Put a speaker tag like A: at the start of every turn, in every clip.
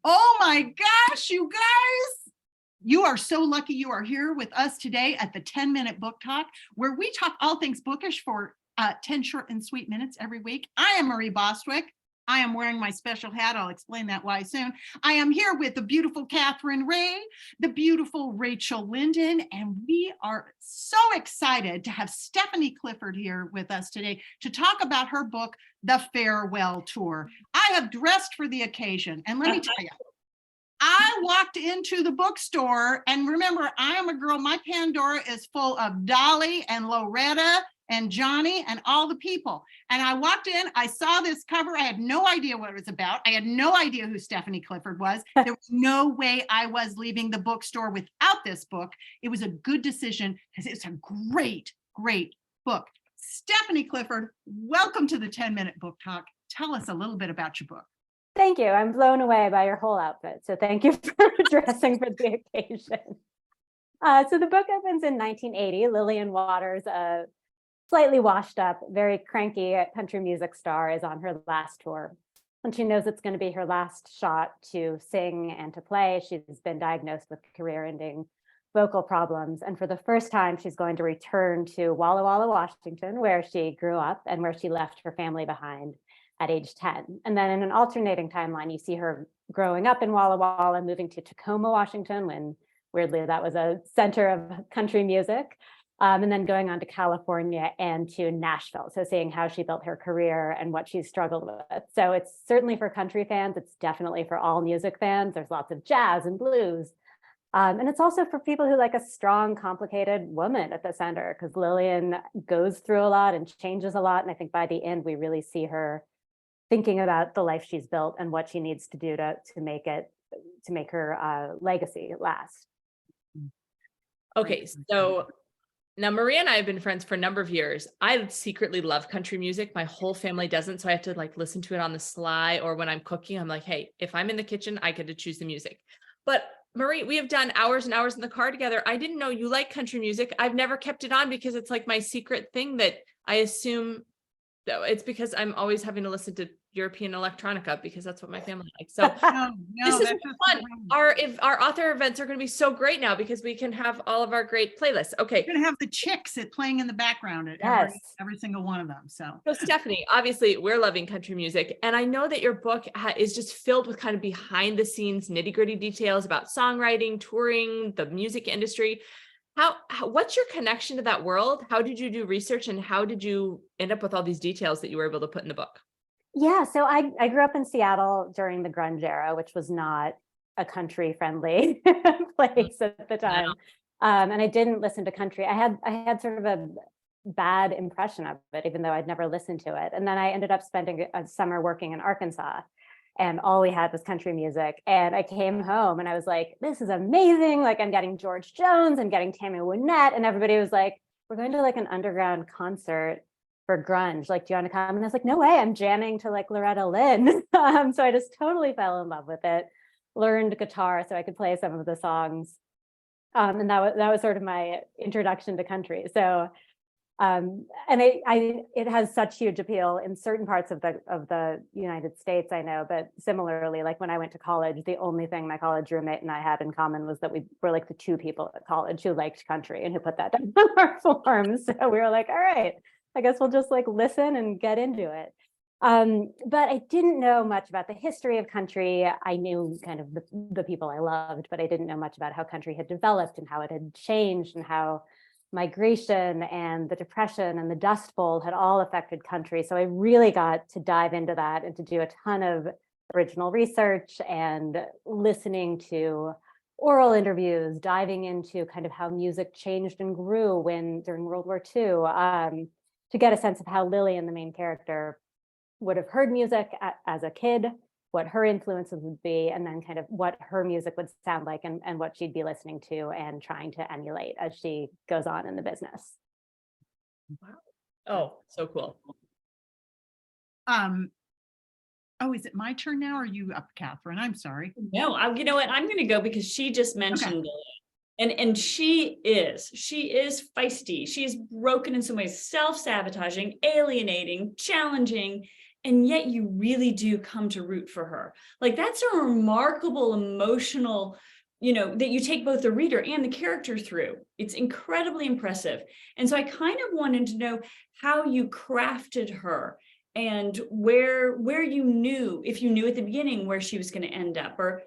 A: Oh my gosh, you guys. You are so lucky you are here with us today at the 10-minute book talk, where we talk all things bookish for 10 short and sweet minutes every week. I am Marie Bostwick. I am wearing my special hat. I'll explain that why soon. I am here with the beautiful Katherine Reay, the beautiful Rachel Linden, and we are so excited to have Stephanie Clifford here with us today to talk about her book, The Farewell Tour. I have dressed for the occasion, and let me tell you, I walked into the bookstore, and remember, I am a girl. My Pandora is full of Dolly and Loretta and Johnny and all the people. And I walked in, I saw this cover. I had no idea what it was about. I had no idea who Stephanie Clifford was. There was no way I was leaving the bookstore without this book. It was a good decision because it's a great, great book. Stephanie Clifford, welcome to the 10-minute book talk. Tell us a little bit about your book.
B: Thank you. I'm blown away by your whole outfit. So thank you for dressing for the occasion. So the book opens in 1980. Lillian Waters, a slightly washed up, very cranky country music star, is on her last tour. And she knows it's going to be her last shot to sing and to play. She's been diagnosed with career-ending vocal problems. And for the first time, she's going to return to Walla Walla, Washington, where she grew up and where she left her family behind at age 10. And then in an alternating timeline, you see her growing up in Walla Walla, moving to Tacoma, Washington, when weirdly that was a center of country music, and then going on to California and to Nashville. So seeing how she built her career and what she's struggled with. So it's certainly for country fans. It's definitely for all music fans. There's lots of jazz and blues. And it's also for people who like a strong, complicated woman at the center, because Lillian goes through a lot and changes a lot. And I think by the end, we really see her thinking about the life she's built and what she needs to do to make her legacy last.
C: Okay, so now Maria and I have been friends for a number of years. I secretly love country music. My whole family doesn't, so I have to like listen to it on the sly, or when I'm cooking, I'm like, hey, if I'm in the kitchen, I get to choose the music. But Marie, we have done hours and hours in the car together. I didn't know you like country music. I've never kept it on because it's like my secret thing that I assume it's because I'm always having to listen to European electronica because that's what my family likes. So this is fun. Our author events are going to be so great now because we can have all of our great playlists. Okay.
A: You're going to have the chicks playing in the background at every single one of them. So
C: Stephanie, obviously we're loving country music. And I know that your book is just filled with kind of behind the scenes nitty gritty details about songwriting, touring, the music industry. What's your connection to that world? How did you do research, and how did you end up with all these details that you were able to put in the book?
B: Yeah, so I grew up in Seattle during the grunge era, which was not a country friendly place at the time. And I didn't listen to country. I had sort of a bad impression of it, even though I'd never listened to it. And then I ended up spending a summer working in Arkansas, and all we had was country music. And I came home and I was like, this is amazing. Like, I'm getting George Jones and getting Tammy Wynette. And everybody was like, we're going to like an underground concert for grunge. Like, do you want to come? And I was like, no way, I'm jamming to like Loretta Lynn. So I just totally fell in love with it, learned guitar so I could play some of the songs. And that was sort of my introduction to country. So and it has such huge appeal in certain parts of the United States, I know, but similarly, like when I went to college, the only thing my college roommate and I had in common was that we were like the two people at college who liked country and who put that down on our forms. So we were like, all right, I guess we'll just like listen and get into it. But I didn't know much about the history of country. I knew kind of the people I loved, but I didn't know much about how country had developed and how it had changed and how migration and the Depression and the Dust Bowl had all affected country. So I really got to dive into that and to do a ton of original research and listening to oral interviews, diving into kind of how music changed and grew during World War II, to get a sense of how Lillian, the main character, would have heard music as a kid, what her influences would be, and then kind of what her music would sound like and what she'd be listening to and trying to emulate as she goes on in the business.
C: Wow. Oh, so cool.
A: Oh, is it my turn now? Or are you up, Katherine? I'm sorry.
D: No, you know what? I'm going to go because she just mentioned Lillian. And she is feisty. She is broken in some ways, self-sabotaging, alienating, challenging. and yet you really do come to root for her. Like, that's a remarkable emotional, that you take both the reader and the character through. It's incredibly impressive. And so I kind of wanted to know how you crafted her, and where you knew, if you knew at the beginning where she was going to end up, or,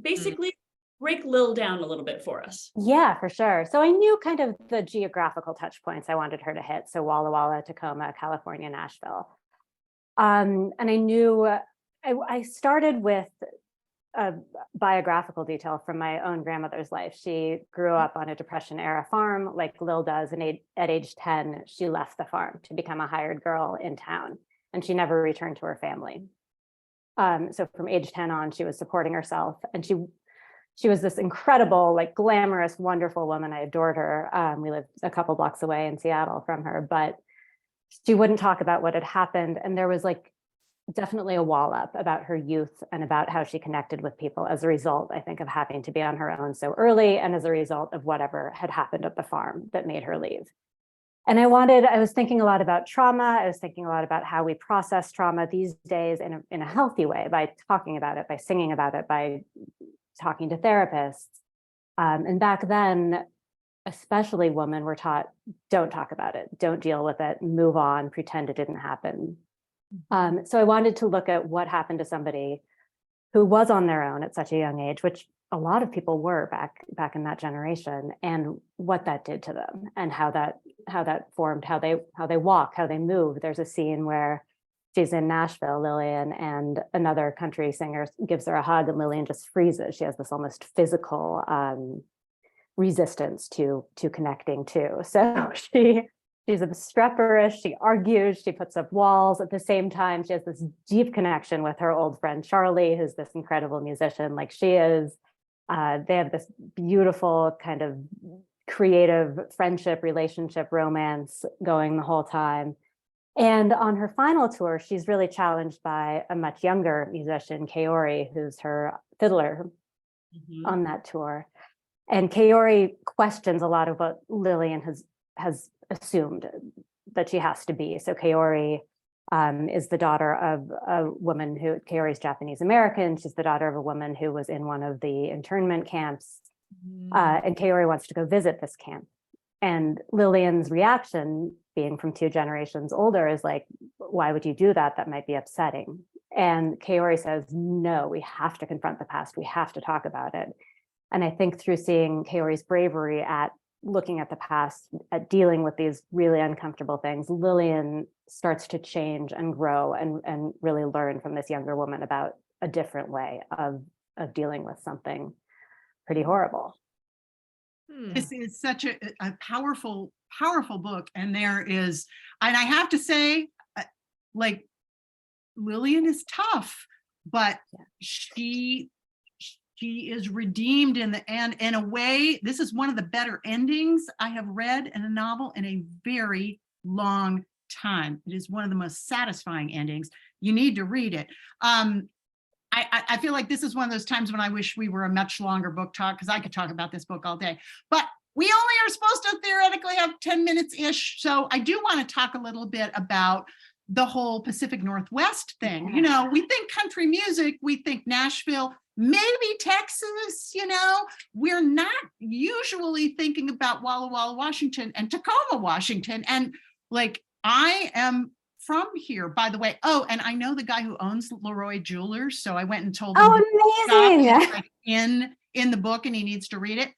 D: basically break Lil down a little bit for us.
B: Yeah, for sure. So I knew kind of the geographical touch points I wanted her to hit. So Walla Walla, Tacoma, California, Nashville. And I knew I started with a biographical detail from my own grandmother's life. She grew up on a Depression era farm like Lil does. And at age 10, she left the farm to become a hired girl in town. And she never returned to her family. So from age 10 on, she was supporting herself. And she was this incredible, like glamorous, wonderful woman. I adored her. We lived a couple blocks away in Seattle from her, but she wouldn't talk about what had happened. And there was like definitely a wall up about her youth and about how she connected with people as a result, I think, of having to be on her own so early, and as a result of whatever had happened at the farm that made her leave. And I was thinking a lot about trauma. I was thinking a lot about how we process trauma these days in a healthy way, by talking about it, by singing about it, by talking to therapists. And back then, especially women were taught, don't talk about it, don't deal with it, move on, pretend it didn't happen. So I wanted to look at what happened to somebody who was on their own at such a young age, which a lot of people were back in that generation, and what that did to them, and how that formed how they walk, how they move. There's a scene where she's in Nashville, Lillian, and another country singer gives her a hug, and Lillian just freezes. She has this almost physical resistance to connecting too. So she's obstreperous, she argues, she puts up walls. At the same time, she has this deep connection with her old friend Charlie, who's this incredible musician like she is. They have this beautiful kind of creative friendship, relationship, romance going the whole time. And on her final tour, she's really challenged by a much younger musician, Kaori, who's her fiddler on that tour. And Kaori questions a lot of what Lillian has assumed that she has to be. So Kaori is the daughter of a woman who, Kaori's Japanese American. She's the daughter of a woman who was in one of the internment camps. And Kaori wants to go visit this camp. And Lillian's reaction, being from 2 generations older, is like, why would you do that? That might be upsetting. And Kaori says, no, we have to confront the past. We have to talk about it. And I think through seeing Kaori's bravery at looking at the past, at dealing with these really uncomfortable things, Lillian starts to change and grow and really learn from this younger woman about a different way of dealing with something pretty horrible.
A: This is such a powerful book. And and I have to say, like, Lillian is tough, but she is redeemed in the end. In a way, this is one of the better endings I have read in a novel in a very long time. It is one of the most satisfying endings. You need to read it. I feel like this is one of those times when I wish we were a much longer book talk, because I could talk about this book all day. But we only are supposed to theoretically have 10 minutes-ish. So I do want to talk a little bit about the whole Pacific Northwest thing. You know, we think country music, we think Nashville, maybe Texas, we're not usually thinking about Walla Walla, Washington and Tacoma, Washington. And like, I am from here, by the way. Oh, and I know the guy who owns Leroy Jewelers. So I went and told him
B: amazing.
A: like in the book, and he needs to read it.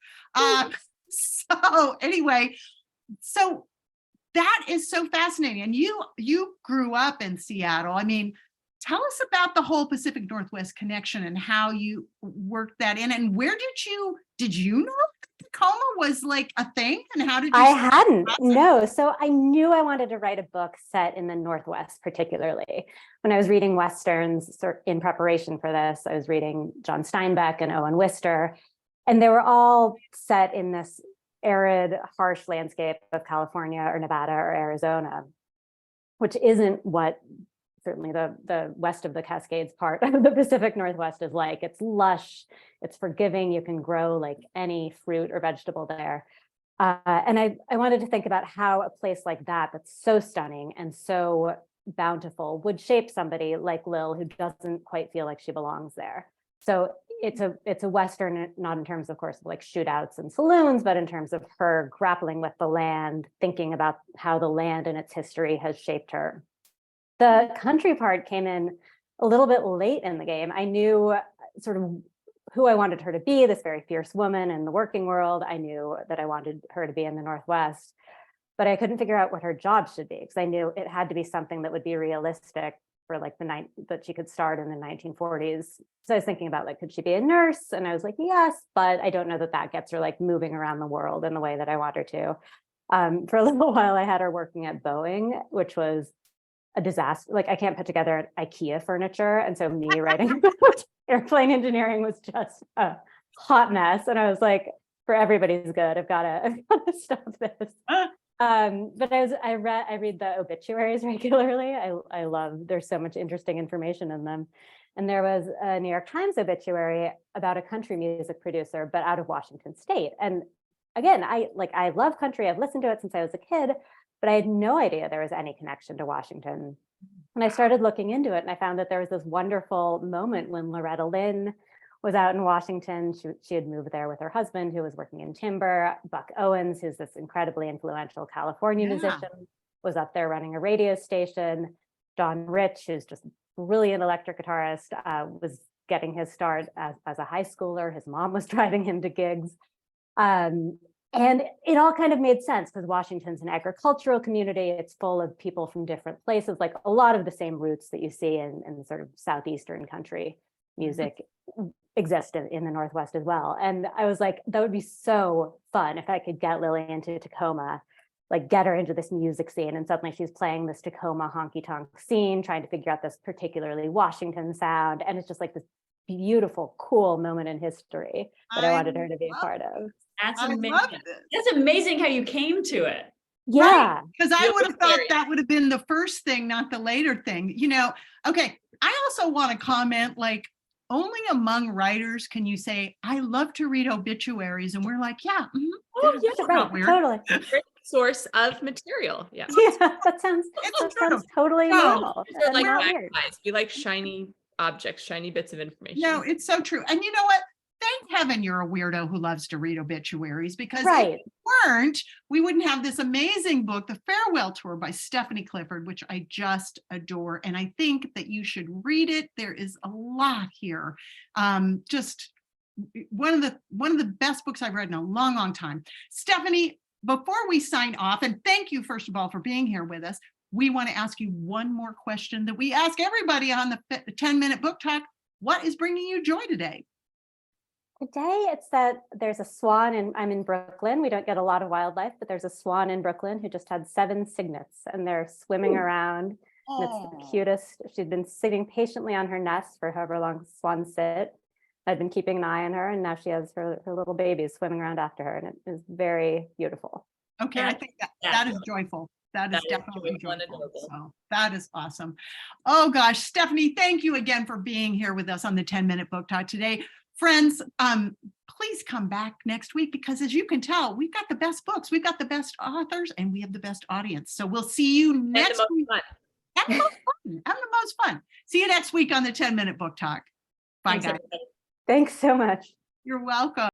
A: So anyway, so that is so fascinating. And you grew up in Seattle. I mean, tell us about the whole Pacific Northwest connection and how you worked that in. And where did you know Tacoma was like a thing? And how did you?
B: I hadn't, no. So I knew I wanted to write a book set in the Northwest, particularly. When I was reading Westerns in preparation for this, I was reading John Steinbeck and Owen Wister, and they were all set in this arid, harsh landscape of California or Nevada or Arizona, which isn't what certainly the west of the Cascades part of the Pacific Northwest is like. It's lush, it's forgiving, you can grow like any fruit or vegetable there. And I wanted to think about how a place like that, that's so stunning and so bountiful would shape somebody like Lil, who doesn't quite feel like she belongs there. So it's a Western, not in terms, of course, of like shootouts and saloons, but in terms of her grappling with the land, thinking about how the land and its history has shaped her. The country part came in a little bit late in the game. I knew sort of who I wanted her to be, this very fierce woman in the working world. I knew that I wanted her to be in the Northwest, but I couldn't figure out what her job should be, because I knew it had to be something that would be realistic for like that she could start in the 1940s. So I was thinking about, like, could she be a nurse? And I was like, yes, but I don't know that that gets her like moving around the world in the way that I want her to. For a little while, I had her working at Boeing, which was a disaster. Like, I can't put together IKEA furniture. And so me writing about airplane engineering was just a hot mess. And I was like, for everybody's good, I've got to stop this. But I read the obituaries regularly. I love, there's so much interesting information in them. And there was a New York Times obituary about a country music producer, but out of Washington State. And again, I love country. I've listened to it since I was a kid, but I had no idea there was any connection to Washington. And I started looking into it, and I found that there was this wonderful moment when Loretta Lynn was out in Washington. She had moved there with her husband, who was working in timber. Buck Owens, who's this incredibly influential California musician, was up there running a radio station. Don Rich, who's just a brilliant electric guitarist, was getting his start as a high schooler. His mom was driving him to gigs. And it all kind of made sense, because Washington's an agricultural community. It's full of people from different places, like a lot of the same roots that you see in sort of Southeastern country music exist in the Northwest as well. And I was like, that would be so fun if I could get Lily into Tacoma, like get her into this music scene. And suddenly she's playing this Tacoma honky tonk scene, trying to figure out this particularly Washington sound. And it's just like this beautiful, cool moment in history that I wanted her to be a part of.
D: That's amazing. That's amazing how you came to it.
B: Yeah.
A: Because I would have thought that would have been the first thing, not the later thing. Okay. I also want to comment, like, only among writers can you say, I love to read obituaries. And we're like, yeah.
B: Oh, yeah, right.
A: Weird.
B: Totally.
C: Great source of material. Yeah.
B: Yeah, that sounds totally normal.
C: We're like
B: Not weird.
C: magpies. We like shiny objects, shiny bits of information.
A: No, it's so true. And you know what? Thank heaven you're a weirdo who loves to read obituaries, because if you weren't, we wouldn't have this amazing book, The Farewell Tour by Stephanie Clifford, which I just adore. And I think that you should read it. There is a lot here. Just one of the best books I've read in a long, long time. Stephanie, before we sign off, and thank you, first of all, for being here with us, we want to ask you one more question that we ask everybody on the 10-minute book talk. What is bringing you joy today?
B: Today, it's that there's a swan, and I'm in Brooklyn. We don't get a lot of wildlife, but there's a swan in Brooklyn who just had 7 cygnets, and they're swimming around. And it's the cutest. She'd been sitting patiently on her nest for however long swans sit. I've been keeping an eye on her, and now she has her little babies swimming around after her, and it is very beautiful.
A: Okay, I think that is joyful. That is definitely joyful. So that is awesome. Oh gosh, Stephanie, thank you again for being here with us on the 10-minute book talk today. Friends, please come back next week, because as you can tell, we've got the best books, we've got the best authors, and we have the best audience. So we'll see you next week. Have the most fun. See you next week on the 10-minute book talk. Bye, guys.
B: Thanks so much.
A: You're welcome.